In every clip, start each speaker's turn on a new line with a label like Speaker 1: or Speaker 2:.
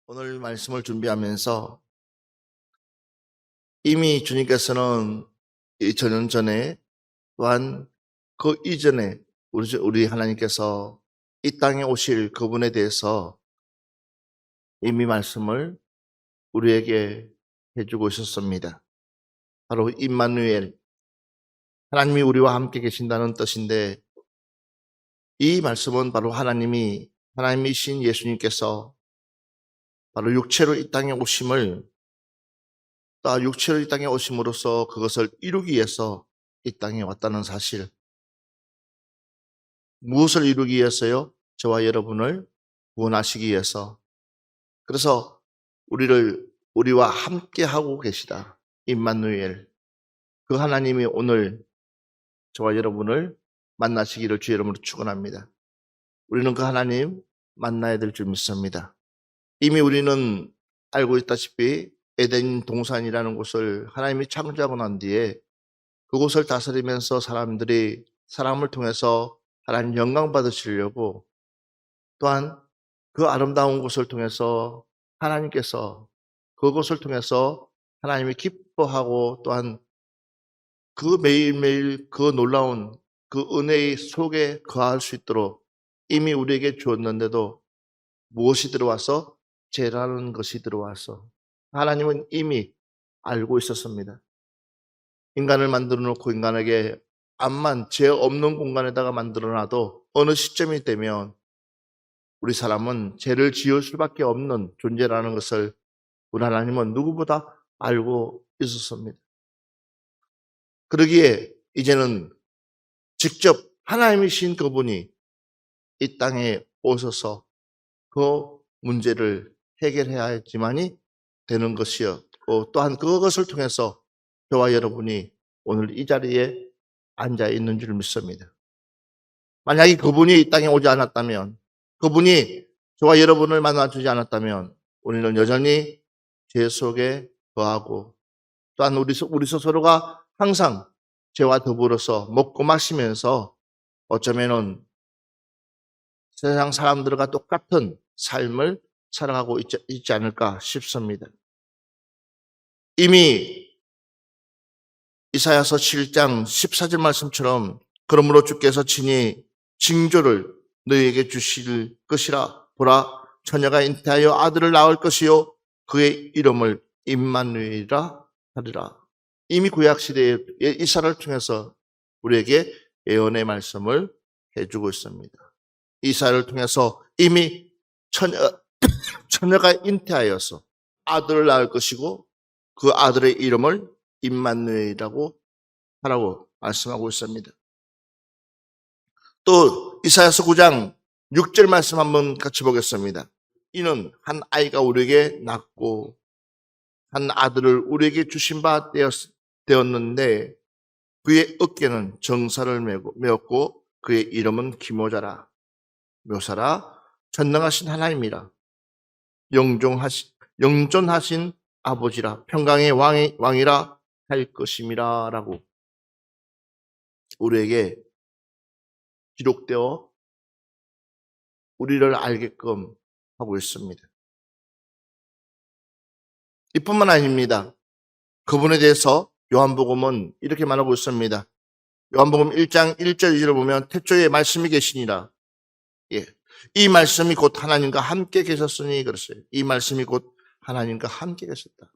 Speaker 1: 오늘 말씀을 준비하면서 이미 주님께서는 2000년 전에 또한 그 이전에 우리 하나님께서 이 땅에 오실 그분에 대해서 이미 말씀을 우리에게 해주고 있었습니다. 바로 임마누엘, 하나님이 우리와 함께 계신다는 뜻인데, 이 말씀은 바로 하나님이신 예수님께서 바로 육체로 이 땅에 오심을, 또 육체로 이 땅에 오심으로써 그것을 이루기 위해서 이 땅에 왔다는 사실. 무엇을 이루기 위해서요? 저와 여러분을 구원하시기 위해서. 그래서 우리와 함께 하고 계시다. 임마누엘. 그 하나님이 오늘 저와 여러분을 만나시기를 주의 이름으로 축원합니다. 우리는 그 하나님 만나야 될 줄 믿습니다. 이미 우리는 알고 있다시피 에덴 동산이라는 곳을 하나님이 창조하고 난 뒤에 그곳을 다스리면서 사람들이 사람을 통해서 하나님 영광 받으시려고, 또한 그 아름다운 곳을 통해서 하나님께서 그곳을 통해서 하나님이 기뻐하고, 또한 그 매일매일 그 놀라운 그 은혜의 속에 거할 수 있도록 이미 우리에게 주었는데도 무엇이 들어와서? 죄라는 것이 들어와서 하나님은 이미 알고 있었습니다. 인간을 만들어 놓고 인간에게 암만 죄 없는 공간에다가 만들어 놔도 어느 시점이 되면 우리 사람은 죄를 지을 수밖에 없는 존재라는 것을 우리 하나님은 누구보다 알고 있었습니다. 그러기에 이제는 직접 하나님이신 그분이 이 땅에 오셔서 그 문제를 해결해야지만이 되는 것이었고, 또한 그것을 통해서 저와 여러분이 오늘 이 자리에 앉아 있는 줄 믿습니다. 만약에 그분이 이 땅에 오지 않았다면, 그분이 저와 여러분을 만나주지 않았다면 우리는 여전히 죄 속에 거하고, 또한 우리 스스로가 항상 죄와 더불어서 먹고 마시면서 어쩌면은 세상 사람들과 똑같은 삶을 살아가고 있지 않을까 싶습니다. 이미 이사야서 7장 14절 말씀처럼 그러므로 주께서 친히 징조를 너희에게 주실 것이라. 보라, 처녀가 잉태하여 아들을 낳을 것이요 그의 이름을 임마누엘이라 하리라. 이미 구약시대의 이사를 통해서 우리에게 예언의 말씀을 해주고 있습니다. 이사를 통해서 이미 처녀가 잉태하여서 아들을 낳을 것이고 그 아들의 이름을 임마누엘이라고 하라고 말씀하고 있습니다. 또 이사야서 9장 6절 말씀 한번 같이 보겠습니다. 이는 한 아이가 우리에게 낳고 한 아들을 우리에게 주신 바 되었는데 그의 어깨는 정사를 메었고 그의 이름은 기모자라. 묘사라 전능하신 하나님이라. 영존하신 아버지라. 평강의 왕이라 할 것임이라 라고 우리에게 기록되어 우리를 알게끔 하고 있습니다. 이뿐만 아닙니다. 그분에 대해서 요한복음은 이렇게 말하고 있습니다. 요한복음 1장 1절 2절을 보면 태초에 말씀이 계시니라. 예. 이 말씀이 곧 하나님과 함께 계셨으니 그랬어요. 이 말씀이 곧 하나님과 함께 계셨다.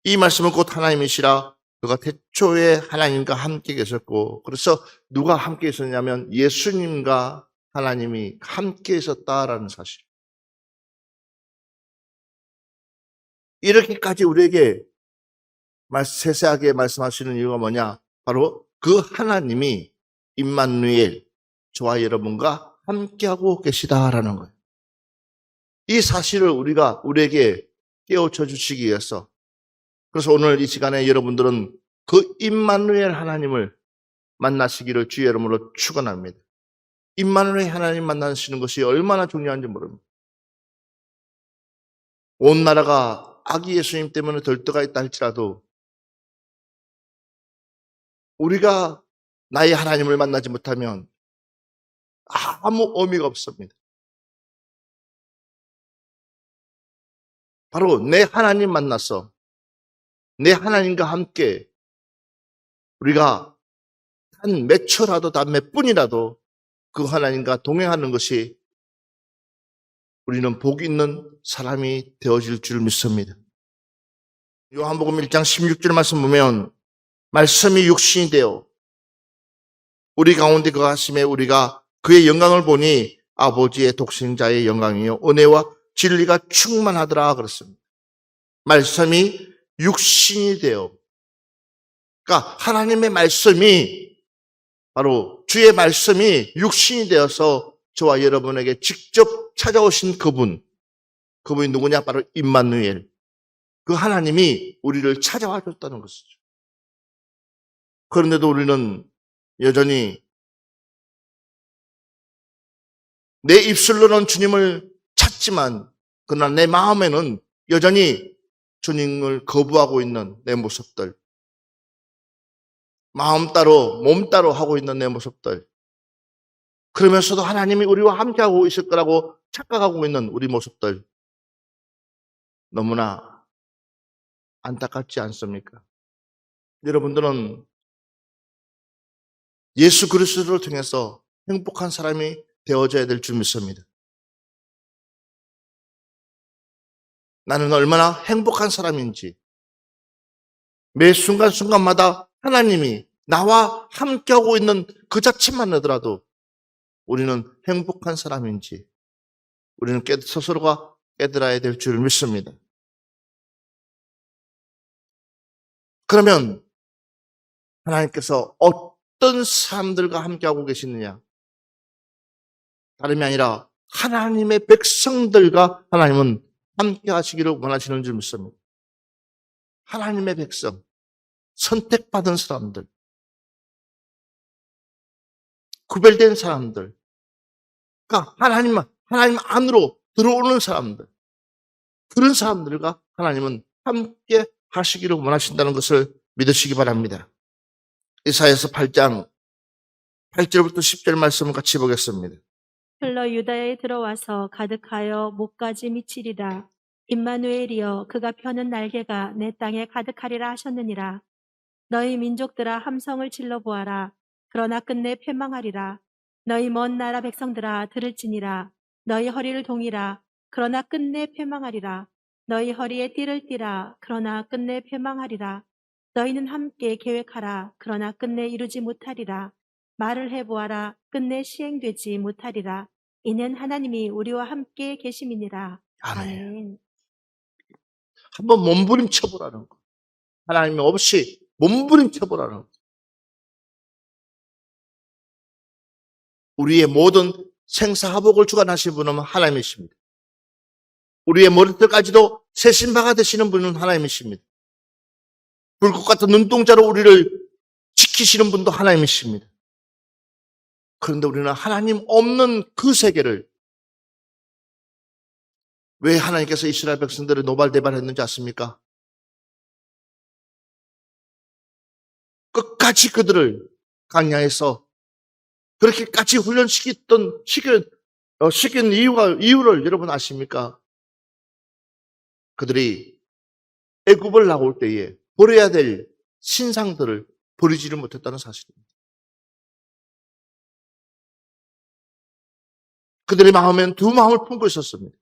Speaker 1: 이 말씀은 곧 하나님이시라. 그가 태초에 하나님과 함께 계셨고, 그래서 누가 함께 있었냐면 예수님과 하나님이 함께 있었다라는 사실. 이렇게까지 우리에게 세세하게 말씀하시는 이유가 뭐냐? 바로 그 하나님이 임마누엘, 저와 여러분과 함께하고 계시다라는 거예요. 이 사실을 우리에게 깨우쳐 주시기 위해서, 그래서 오늘 이 시간에 여러분들은 그 임마누엘 하나님을 만나시기를 주의 이름으로 축원합니다. 임마누엘 하나님 만나시는 것이 얼마나 중요한지 모릅니다. 온 나라가 아기 예수님 때문에 들떠가 있다 할지라도 우리가 나의 하나님을 만나지 못하면 아무 의미가 없습니다. 바로 내 하나님 만나서 내 하나님과 함께 우리가 한 몇 초라도, 단 몇 분이라도 그 하나님과 동행하는 것이 우리는 복 있는 사람이 되어질 줄 믿습니다. 요한복음 1장 16절 말씀 보면 말씀이 육신이 되어 우리 가운데 거하심에 우리가 그의 영광을 보니 아버지의 독생자의 영광이요 은혜와 진리가 충만하더라 그랬습니다. 말씀이 육신이 되어, 그러니까 하나님의 말씀이, 바로 주의 말씀이 육신이 되어서 저와 여러분에게 직접 찾아오신 그분이 누구냐? 바로 임마누엘, 그 하나님이 우리를 찾아와 줬다는 것이죠. 그런데도 우리는 여전히 내 입술로는 주님을 찾지만 그러나 내 마음에는 여전히 주님을 거부하고 있는 내 모습들, 마음 따로 몸 따로 하고 있는 내 모습들, 그러면서도 하나님이 우리와 함께하고 있을 거라고 착각하고 있는 우리 모습들, 너무나 안타깝지 않습니까? 여러분들은 예수 그리스도를 통해서 행복한 사람이 되어져야 될 줄 믿습니다. 나는 얼마나 행복한 사람인지, 매 순간순간마다 하나님이 나와 함께하고 있는 그 자체만 하더라도 우리는 행복한 사람인지 우리는 스스로가 깨달아야 될 줄 믿습니다. 그러면 하나님께서 어떤 사람들과 함께하고 계시느냐? 다름이 아니라 하나님의 백성들과 하나님은 함께 하시기를 원하시는 줄 믿습니다. 하나님의 백성, 선택받은 사람들, 구별된 사람들, 그러니까 하나님 안으로 들어오는 사람들, 그런 사람들과 하나님은 함께 하시기를 원하신다는 것을 믿으시기 바랍니다. 이사야서 8장 8절부터 10절 말씀을 같이 보겠습니다.
Speaker 2: 흘러 유다에 들어와서 가득하여 목까지 미치리라. 임마누엘이여 그가 펴는 날개가 내 땅에 가득하리라 하셨느니라. 너희 민족들아 함성을 질러 보아라. 그러나 끝내 패망하리라. 너희 먼 나라 백성들아 들을지니라. 너희 허리를 동이라. 그러나 끝내 패망하리라. 너희 허리에 띠를 띠라. 그러나 끝내 패망하리라. 너희는 함께 계획하라. 그러나 끝내 이루지 못하리라. 말을 해보아라. 끝내 시행되지 못하리라. 이는 하나님이 우리와 함께 계심이니라. 아멘.
Speaker 1: 한번 몸부림쳐보라는 거. 하나님이 없이 몸부림쳐보라는 거. 우리의 모든 생사화복을 주관하신 분은 하나님이십니다. 우리의 머리털까지도 세신바가 되시는 분은 하나님이십니다. 불꽃 같은 눈동자로 우리를 지키시는 분도 하나님이십니다. 그런데 우리는 하나님 없는 그 세계를, 왜 하나님께서 이스라엘 백성들을 노발대발했는지 아십니까? 끝까지 그들을 광야에서 그렇게까지 시킨 이유를 여러분 아십니까? 그들이 애굽을 나올 때에 버려야 될 신상들을 버리지를 못했다는 사실입니다. 그들의 마음엔 두 마음을 품고 있었습니다.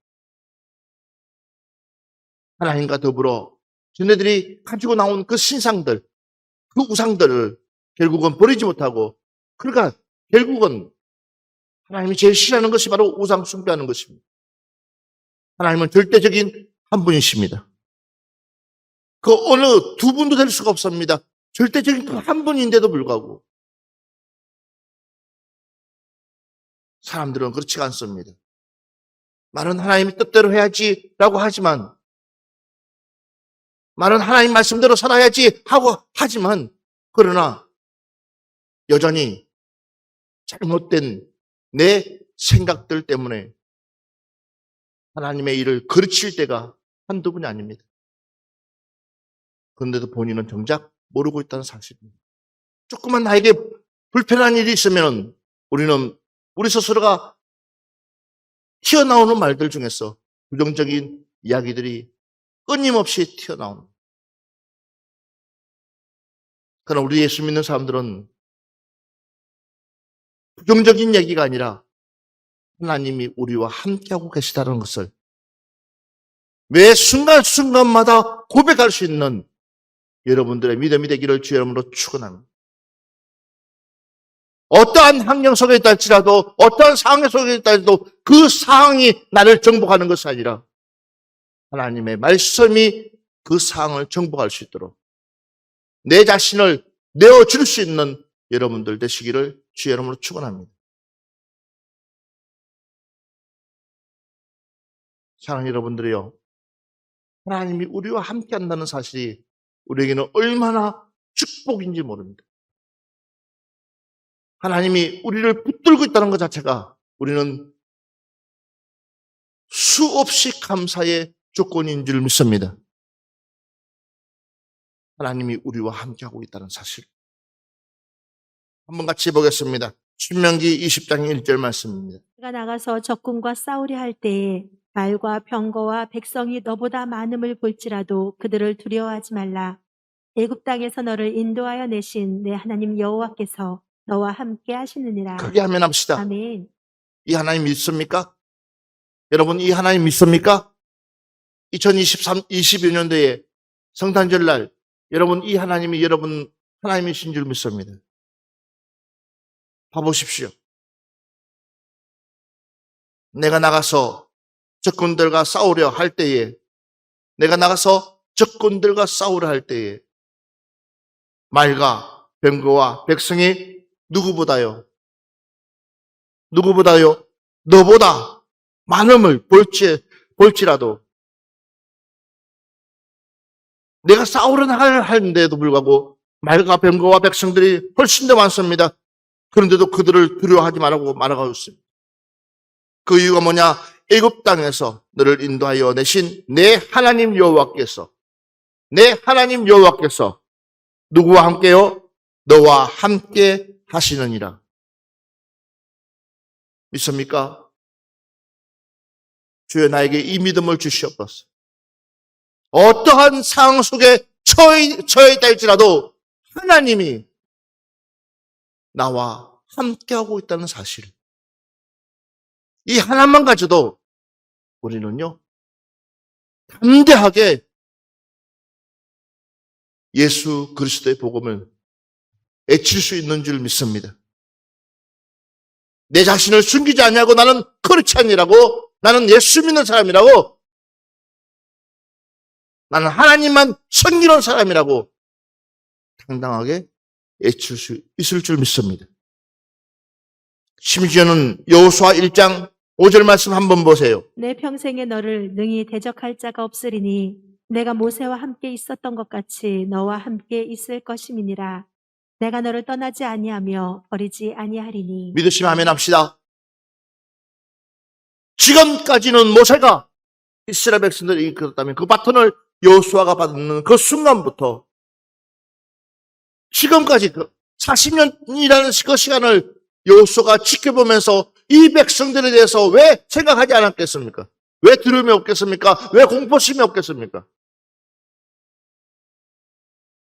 Speaker 1: 하나님과 더불어 자네들이 가지고 나온 그 신상들, 그 우상들을 결국은 버리지 못하고, 그러니까 결국은 하나님이 제일 싫어하는 것이 바로 우상 숭배하는 것입니다. 하나님은 절대적인 한 분이십니다. 그 어느 두 분도 될 수가 없습니다. 절대적인 그 한 분인데도 불구하고 사람들은 그렇지가 않습니다. 말은 하나님의 뜻대로 해야지라고 하지만, 말은 하나님 말씀대로 살아야지 하고 하지만, 그러나 여전히 잘못된 내 생각들 때문에 하나님의 일을 거르칠 때가 한두 분이 아닙니다. 그런데도 본인은 정작 모르고 있다는 사실입니다. 조금만 나에게 불편한 일이 있으면 우리는 우리 스스로가 튀어나오는 말들 중에서 부정적인 이야기들이 끊임없이 튀어나옵니다. 그러나 우리 예수 믿는 사람들은 부정적인 얘기가 아니라 하나님이 우리와 함께하고 계시다는 것을 매 순간순간마다 고백할 수 있는 여러분들의 믿음이 되기를 주의 이름으로 축원합니다. 어떠한 환경 속에 있다 할지라도, 어떠한 상황 속에 있다 할지라도 그 상황이 나를 정복하는 것이 아니라 하나님의 말씀이 그 상황을 정복할 수 있도록 내 자신을 내어줄 수 있는 여러분들 되시기를 주의 이름으로 축원합니다. 사랑하는 여러분들이요, 하나님이 우리와 함께 한다는 사실이 우리에게는 얼마나 축복인지 모릅니다. 하나님이 우리를 붙들고 있다는 것 자체가 우리는 수없이 감사의 조건인 줄 믿습니다. 하나님이 우리와 함께하고 있다는 사실. 한번 같이 보겠습니다. 신명기 20장 1절 말씀입니다.
Speaker 2: 내가 나가서 적군과 싸우려 할 때에 말과 병거와 백성이 너보다 많음을 볼지라도 그들을 두려워하지 말라. 애굽 땅에서 너를 인도하여 내신 내 하나님 여호와께서 너와 함께 하시느니라.
Speaker 1: 크게 하면 합시다.
Speaker 2: 아멘.
Speaker 1: 이 하나님 믿습니까? 여러분, 이 하나님 믿습니까? 2022년도에 성탄절날 여러분, 이 하나님이 여러분 하나님이신 줄 믿습니다. 봐보십시오. 내가 나가서 적군들과 싸우려 할 때에, 내가 나가서 적군들과 싸우려 할 때에 말과 병거와 백성이 누구보다요? 너보다 많음을 볼지라도 내가 싸우려 하는데도 불구하고 말과 병거와 백성들이 훨씬 더 많습니다. 그런데도 그들을 두려워하지 말라고 있습니다. 그 이유가 뭐냐? 애굽 땅에서 너를 인도하여 내신 내 하나님 여호와께서 누구와 함께요? 너와 함께 하시느니라. 믿습니까? 주여 나에게 이 믿음을 주시옵소서. 어떠한 상황 속에 처해 있다 할지라도 하나님이 나와 함께하고 있다는 사실. 이 하나만 가져도 우리는요, 담대하게 예수 그리스도의 복음을 외칠 수 있는 줄 믿습니다. 내 자신을 숨기지 않냐고, 나는 크리스찬이라고, 나는 예수 믿는 사람이라고, 나는 하나님만 섬기는 사람이라고 당당하게 외칠 수 있을 줄 믿습니다. 심지어는 여호수아 1장 5절 말씀 한번 보세요.
Speaker 2: 내 평생에 너를 능히 대적할 자가 없으리니 내가 모세와 함께 있었던 것 같이 너와 함께 있을 것임이니라. 내가 너를 떠나지 아니하며 버리지 아니하리니.
Speaker 1: 믿으시면 아멘 합시다. 지금까지는 모세가 이스라엘 백성들이 이끌었다면 그 바톤을 여호수아가 받는 그 순간부터 지금까지 40년이라는 그 시간을 여호수아가 지켜보면서 이 백성들에 대해서 왜 생각하지 않았겠습니까? 왜 두려움이 없겠습니까? 왜 공포심이 없겠습니까?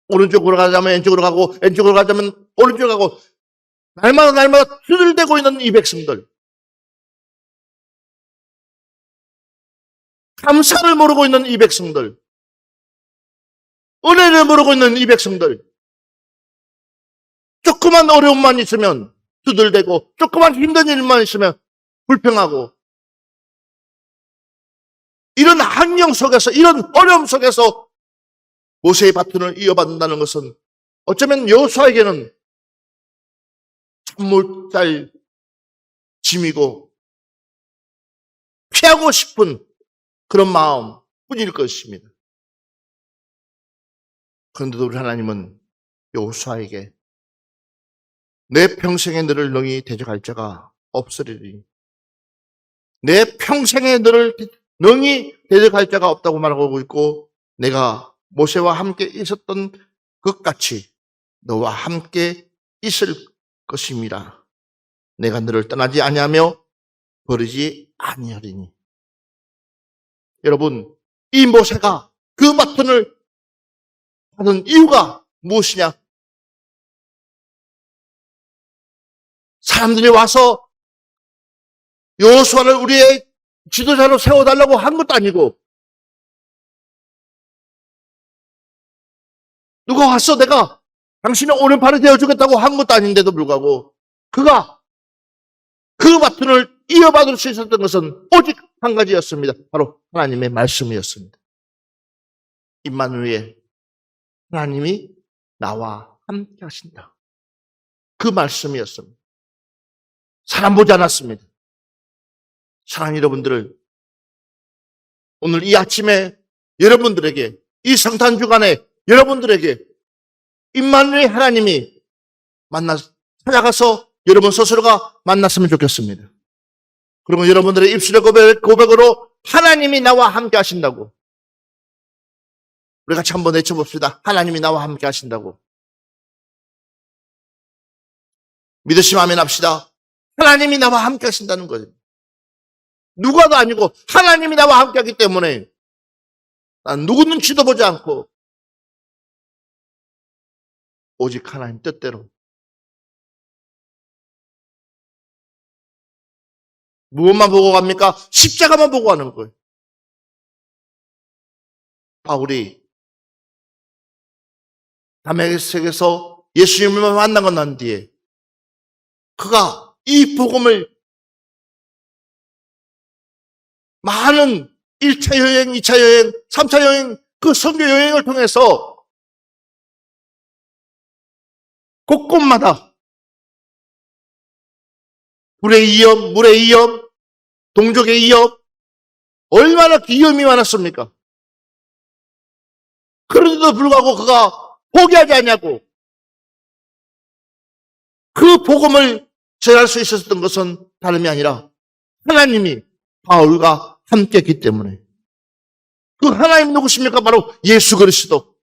Speaker 1: 오른쪽으로 가자면 왼쪽으로 가고, 왼쪽으로 가자면 오른쪽으로 가고, 날마다 두들대고 있는 이 백성들. 감사를 모르고 있는 이 백성들. 은혜를 모르고 있는 이 백성들. 조그만 어려움만 있으면 두들대고, 조그만 힘든 일만 있으면 불평하고, 이런 환경 속에서, 이런 어려움 속에서 모세의 바톤을 이어받는다는 것은 어쩌면 여호수아에게는 참을잘 짐이고 피하고 싶은 그런 마음 뿐일 것입니다. 그런데도 우리 하나님은 여호수아에게 내 평생에 너를 능히 대적할 자가 없으리니, 내 평생에 너를 능히 대적할 자가 없다고 말하고 있고, 내가 모세와 함께 있었던 것 같이 너와 함께 있을 것임이라. 내가 너를 떠나지 아니하며 버리지 아니하리니. 여러분, 이 모세가 그 바톤을 받은 이유가 무엇이냐? 사람들이 와서 여호수아를 우리의 지도자로 세워달라고 한 것도 아니고, 누가 와서 내가 당신의 오른팔이 되어주겠다고 한 것도 아닌데도 불구하고 그가 그 바톤을 이어받을 수 있었던 것은 오직 한 가지였습니다. 바로 하나님의 말씀이었습니다. 임마누엘, 하나님이 나와 함께 하신다. 그 말씀이었습니다. 사람 보지 않았습니다. 사랑하는 여러분들을 오늘 이 아침에 여러분들에게, 이 성탄 주간에 여러분들에게 임마누엘 하나님이 찾아가서 여러분 스스로가 만났으면 좋겠습니다. 그러면 여러분들의 입술의 고백으로 하나님이 나와 함께 하신다고, 우리 같이 한번 외쳐봅시다. 하나님이 나와 함께 하신다고. 믿으시면 아멘 합시다. 하나님이 나와 함께 하신다는 거예요. 누가도 아니고 하나님이 나와 함께 하기 때문에 난 누구 눈치도 보지 않고 오직 하나님 뜻대로, 무엇만 보고 갑니까? 십자가만 보고 가는 거예요. 바울이 다메섹에서 예수님을 만나고 난 뒤에 그가 이 복음을 많은 1차 여행, 2차 여행, 3차 여행, 그 선교 여행을 통해서 곳곳마다 불의 위험, 물의 위험, 동족의 위험, 얼마나 위험이 많았습니까? 그런데도 불구하고 그가 포기하지 않냐고, 그 복음을 전할 수 있었던 것은 다름이 아니라 하나님이 바울과 함께했기 때문에. 그 하나님 누구십니까? 바로 예수 그리스도.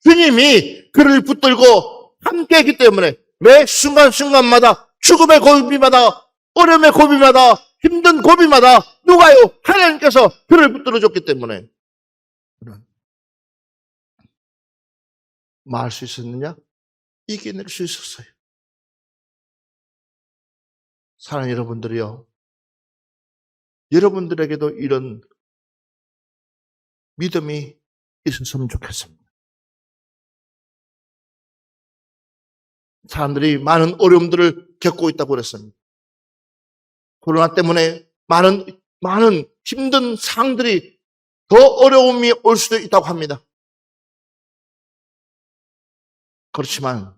Speaker 1: 주님이 그를 붙들고 함께했기 때문에 매 순간순간마다 죽음의 고비마다, 어려움의 고비마다, 힘든 고비마다 누가요? 하나님께서 그를 붙들어줬기 때문에. 말할 수 있었느냐? 이겨낼 수 있었어요. 사랑하는 여러분들이요, 여러분들에게도 이런 믿음이 있었으면 좋겠습니다. 사람들이 많은 어려움들을 겪고 있다고 그랬습니다. 코로나 때문에 많은 힘든 상황들이 더 어려움이 올 수도 있다고 합니다. 그렇지만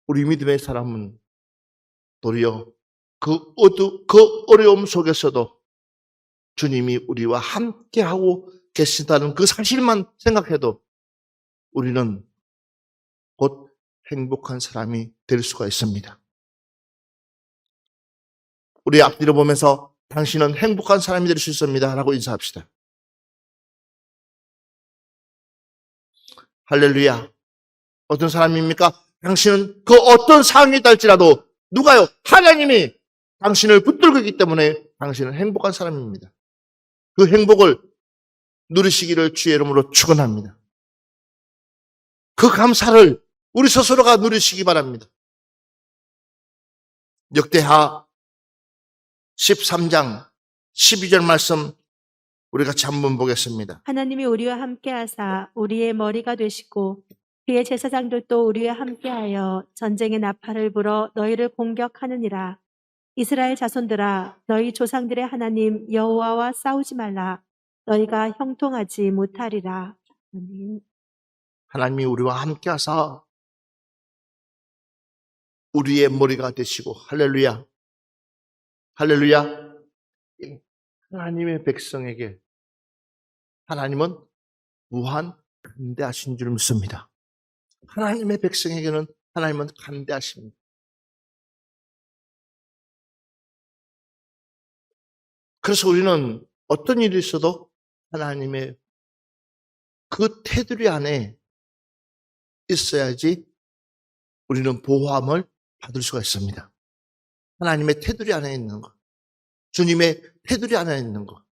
Speaker 1: 우리 믿음의 사람은 도리어 그 어려움 속에서도 주님이 우리와 함께하고 계시다는 그 사실만 생각해도 우리는 곧 행복한 사람이 될 수가 있습니다. 우리 앞뒤로 보면서 당신은 행복한 사람이 될 수 있습니다 라고 인사합시다. 할렐루야. 어떤 사람입니까? 당신은 그 어떤 상황이 있다 할지라도 누가요? 하나님이 당신을 붙들고 있기 때문에 당신은 행복한 사람입니다. 그 행복을 누리시기를 주의 이름으로 축원합니다. 그 감사를 우리 스스로가 누리시기 바랍니다. 역대하 13장 12절 말씀 우리 같이 한번 보겠습니다.
Speaker 2: 하나님이 우리와 함께하사 우리의 머리가 되시고 그의 제사장들도 우리와 함께하여 전쟁의 나팔을 불어 너희를 공격하느니라. 이스라엘 자손들아, 너희 조상들의 하나님 여호와와 싸우지 말라. 너희가 형통하지 못하리라. 아멘.
Speaker 1: 하나님이 우리와 함께하사 우리의 머리가 되시고, 할렐루야, 할렐루야. 하나님의 백성에게 하나님은 무한 간대하신 줄 믿습니다. 하나님의 백성에게는 하나님은 간대하십니다. 그래서 우리는 어떤 일이 있어도 하나님의 그 테두리 안에 있어야지 우리는 보호함을 받을 수가 있습니다. 하나님의 테두리 안에 있는 것, 주님의 테두리 안에 있는 것,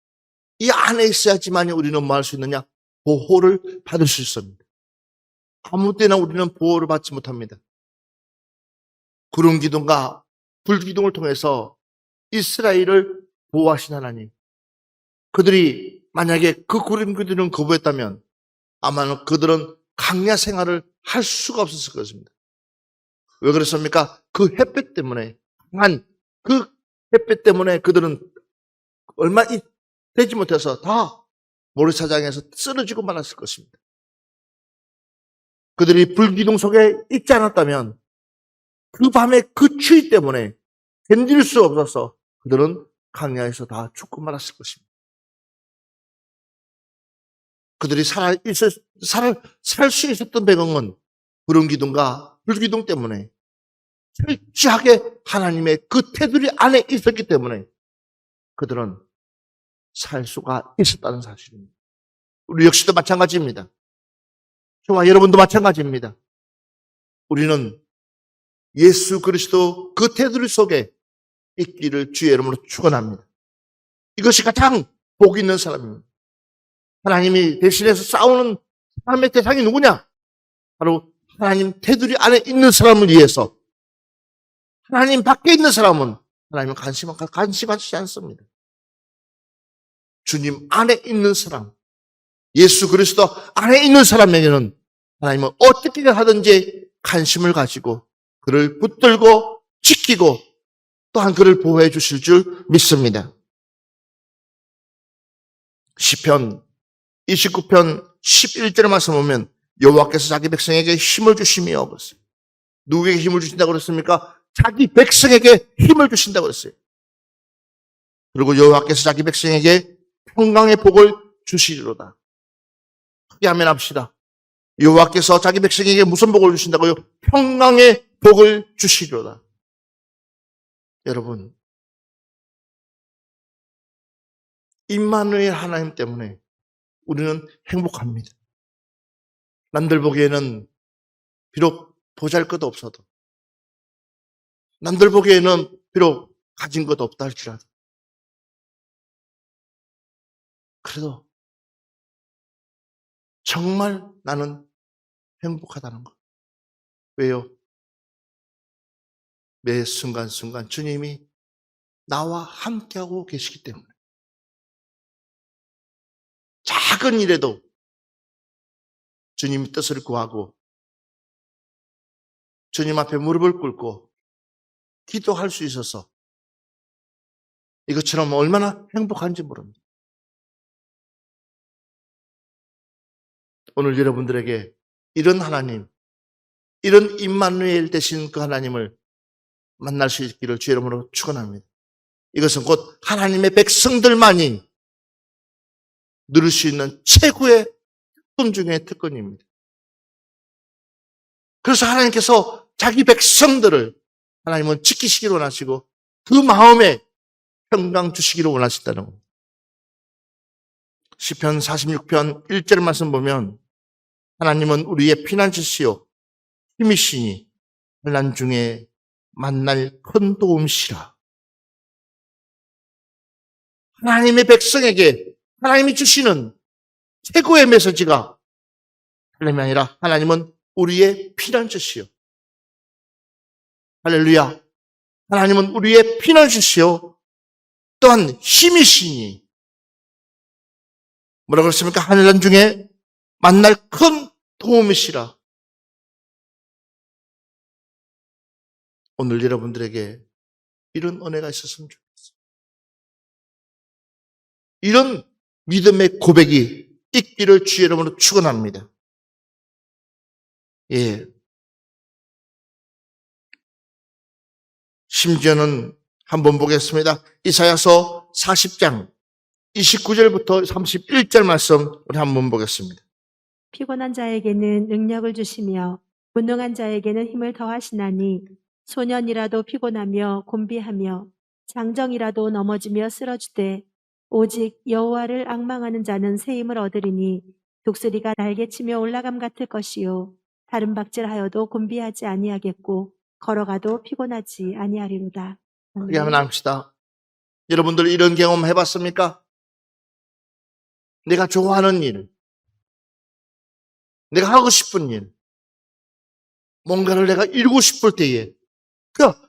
Speaker 1: 이 안에 있어야지만 우리는 뭐 할 수 있느냐? 보호를 받을 수 있습니다. 아무 때나 우리는 보호를 받지 못합니다. 구름 기둥과 불 기둥을 통해서 이스라엘을 보호하신 하나님. 그들이 만약에 그 구름 기둥을 거부했다면 아마는 그들은 강야 생활을 할 수가 없었을 것입니다. 왜 그랬습니까? 그 햇볕 때문에, 그 햇볕 때문에 그들은 얼마 되지 못해서 다 모래사장에서 쓰러지고 말았을 것입니다. 그들이 불기둥 속에 있지 않았다면 그 밤에 그 추위 때문에 견딜 수 없어서 그들은 강야에서 다 죽고 말았을 것입니다. 그들이 살 수 있었던 배경은 구름기둥과 불기둥 때문에 철저하게 하나님의 그 테두리 안에 있었기 때문에 그들은 살 수가 있었다는 사실입니다. 우리 역시도 마찬가지입니다. 저와 여러분도 마찬가지입니다. 우리는 예수 그리스도 그 테두리 속에 있기를 주의 이름으로 축원합니다. 이것이 가장 복 있는 사람입니다. 하나님이 대신해서 싸우는 사람의 대상이 누구냐? 바로 하나님 테두리 안에 있는 사람을 위해서. 하나님 밖에 있는 사람은 하나님은 관심하지 않습니다. 주님 안에 있는 사람, 예수 그리스도 안에 있는 사람에게는 하나님은 어떻게 하든지 관심을 가지고 그를 붙들고 지키고 또한 그를 보호해 주실 줄 믿습니다. 시편 29편 11절 말씀 보면 여호와께서 자기 백성에게 힘을 주시며 그랬어요. 누구에게 힘을 주신다고 그랬습니까? 자기 백성에게 힘을 주신다고 그랬어요. 그리고 여호와께서 자기 백성에게 평강의 복을 주시리로다. 크게 아멘 합시다. 여호와께서 자기 백성에게 무슨 복을 주신다고요? 평강의 복을 주시리로다. 여러분, 임마누엘 하나님 때문에 우리는 행복합니다. 남들 보기에는 비록 보잘것 없어도, 남들 보기에는 비록 가진 것 없다 할지라도, 그래도 정말 나는 행복하다는 것. 왜요? 매 순간순간 주님이 나와 함께하고 계시기 때문에. 작은 일에도 주님의 뜻을 구하고 주님 앞에 무릎을 꿇고 기도할 수 있어서 이것처럼 얼마나 행복한지 모릅니다. 오늘 여러분들에게 이런 하나님, 이런 임마누엘 되신 그 하나님을 만날 수 있기를 주의 이름으로 축원합니다. 이것은 곧 하나님의 백성들만이 누릴 수 있는 최고의 특권 중의 특권입니다. 그래서 하나님께서 자기 백성들을 하나님은 지키시기를 원하시고 그 마음에 평강 주시기를 원하신다는 겁니다. 시편 46편 1절 말씀 보면 하나님은 우리의 피난처시요 힘이시니 환난 중에 만날 큰 도움이시라. 하나님의 백성에게 하나님이 주시는 최고의 메시지가 하나님이 아니라 하나님은 우리의 피난처시요. 할렐루야. 하나님은 우리의 피난처시요 또한 힘이시니 뭐라고 그랬습니까? 환난 중에 만날 큰 도움이시라. 오늘 여러분들에게 이런 은혜가 있었으면 좋겠어요. 이런 믿음의 고백이 있기를 주의 이름으로 축원합니다. 예. 심지어는 한번 보겠습니다. 이사야서 40장 29절부터 31절 말씀 우리 한번 보겠습니다.
Speaker 2: 피곤한 자에게는 능력을 주시며 무능한 자에게는 힘을 더하시나니 소년이라도 피곤하며 곤비하며 장정이라도 넘어지며 쓰러지되 오직 여호와를 앙망하는 자는 새 힘을 얻으리니 독수리가 날개치며 올라감 같을 것이요 다른 박질하여도 곤비하지 아니하겠고 걸어가도 피곤하지 아니하리로다.
Speaker 1: 크게 한번 합시다. 여러분들 이런 경험 해봤습니까? 내가 좋아하는 일, 내가 하고 싶은 일, 뭔가를 내가 이루고 싶을 때에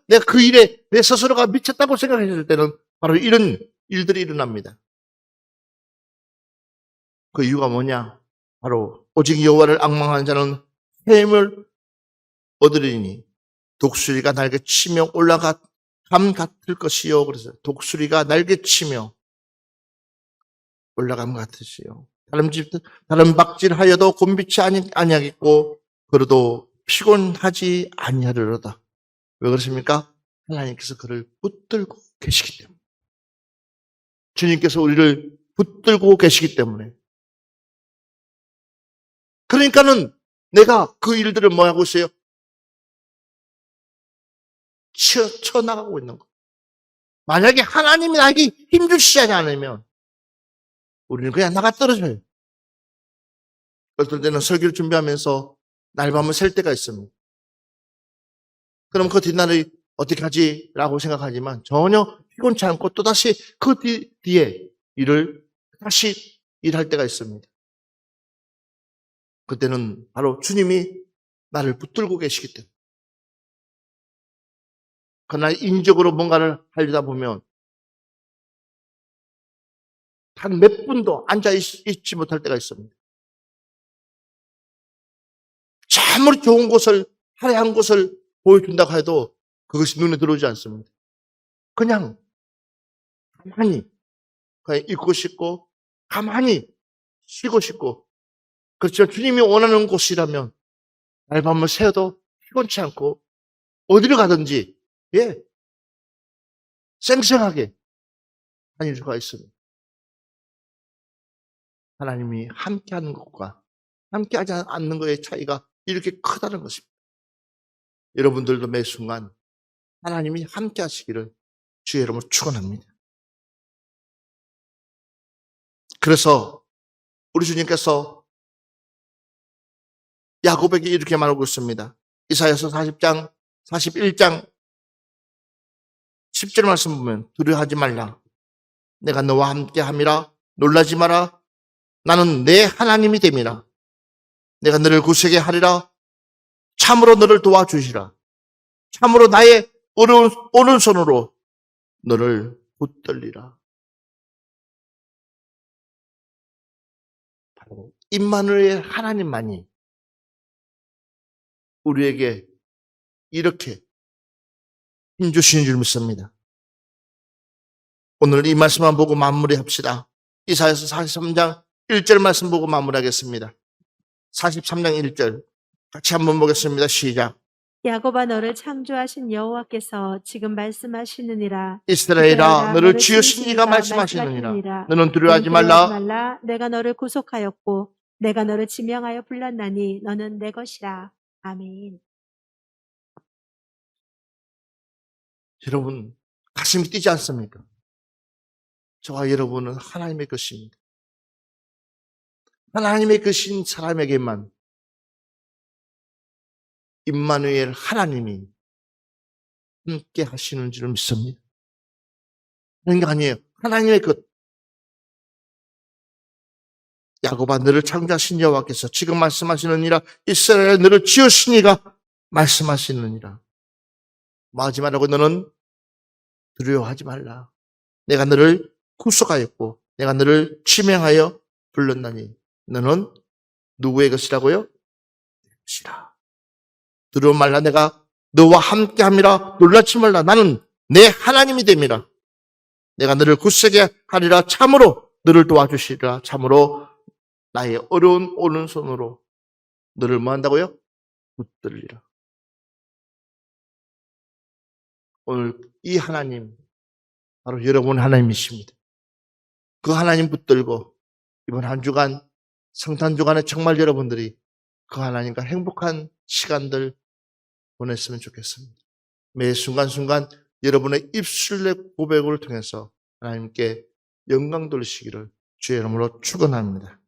Speaker 1: 내가 그 일에 내 스스로가 미쳤다고 생각했을 때는 바로 이런 일들이 일어납니다. 그 이유가 뭐냐? 바로 오직 여호와를 앙망하는 자는 샘을 얻으리니 독수리가 날개 치며 올라감 같을 것이요. 그래서 독수리가 날개 치며 올라감 같으시요. 다른 박질하여도 곤비치 아니하겠고 그래도 피곤하지 아니하리로다. 왜 그렇습니까? 하나님께서 그를 붙들고 계시기 때문에. 주님께서 우리를 붙들고 계시기 때문에. 그러니까는 내가 그 일들을 뭐 하고 있어요? 쳐나가고 있는 거. 만약에 하나님이 나에게 힘주시지 않으면 우리는 그냥 나가 떨어져요. 어떨 때는 설교를 준비하면서 날밤을 샐 때가 있습니다. 그럼 그 뒷날을 어떻게 하지? 라고 생각하지만 전혀 피곤치 않고 또다시 그 뒤에 일을 다시 일할 때가 있습니다. 그때는 바로 주님이 나를 붙들고 계시기 때문에. 그러나 인적으로 뭔가를 하려다 보면 단 몇 분도 앉아있지 못할 때가 있습니다. 아무리 좋은 곳을, 화려한 곳을 보여준다고 해도 그것이 눈에 들어오지 않습니다. 그냥 가만히 그냥 있고 싶고 가만히 쉬고 싶고 그렇지만 주님이 원하는 곳이라면 날밤을 새어도 피곤치 않고 어디를 가든지 쌩쌩하게 다닐 수가 있습니다. 하나님이 함께하는 것과 함께하지 않는 것의 차이가 이렇게 크다는 것입니다. 여러분들도 매 순간 하나님이 함께하시기를 주의 이름으로 축원합니다. 그래서 우리 주님께서 야곱에게 이렇게 말하고 있습니다. 이사야서 41장 10절 말씀 보면 두려워하지 말라. 내가 너와 함께함이라. 놀라지 마라. 나는 내 하나님이 됨이라. 내가 너를 구세게 하리라. 참으로 너를 도와주시라. 참으로 나의 오른손으로 너를 붙들리라. 바로 임마누엘 하나님만이 우리에게 이렇게 힘주시는 줄 믿습니다. 오늘 이 말씀만 보고 마무리합시다. 이사야서 43장 1절 말씀 보고 마무리하겠습니다. 43장 1절 같이 한번 보겠습니다. 시작.
Speaker 2: 야곱아 너를 창조하신 여호와께서 지금 말씀하시느니라.
Speaker 1: 이스라엘아 너를 지으신 이가 말씀하시느니라. 너는 두려워하지 말라.
Speaker 2: 내가 너를 구속하였고 내가 너를 지명하여 불렀나니 너는 내 것이라. 아멘.
Speaker 1: 여러분 가슴이 뛰지 않습니까? 저와 여러분은 하나님의 것입니다. 하나님의 것인 사람에게만 임마누엘 하나님이 함께 하시는 줄 믿습니다. 그런 게 아니에요. 하나님의 것. 야곱아 너를 창조하신 여호와께서 지금 말씀하시느니라. 이스라엘 너를 지으신 이가 말씀하시느니라. 뭐 하지 말라고? 너는 두려워하지 말라. 내가 너를 구속하였고 내가 너를 지명하여 불렀나니 너는 누구의 것이라고요? 것이라. 두려워 말라. 내가 너와 함께함이라. 놀라지 말라. 나는 내 하나님이 됨이라. 내가 너를 굳세게 하리라. 참으로 너를 도와주시리라. 참으로 나의 어려운 오른손으로 너를 뭐 한다고요? 붙들리라. 오늘 이 하나님 바로 여러분 하나님이십니다. 그 하나님 붙들고 이번 한 주간 성탄 주간에 정말 여러분들이 그 하나님과 행복한 시간들 보냈으면 좋겠습니다. 매 순간순간 여러분의 입술의 고백을 통해서 하나님께 영광 돌리시기를 주의 이름으로 축원합니다.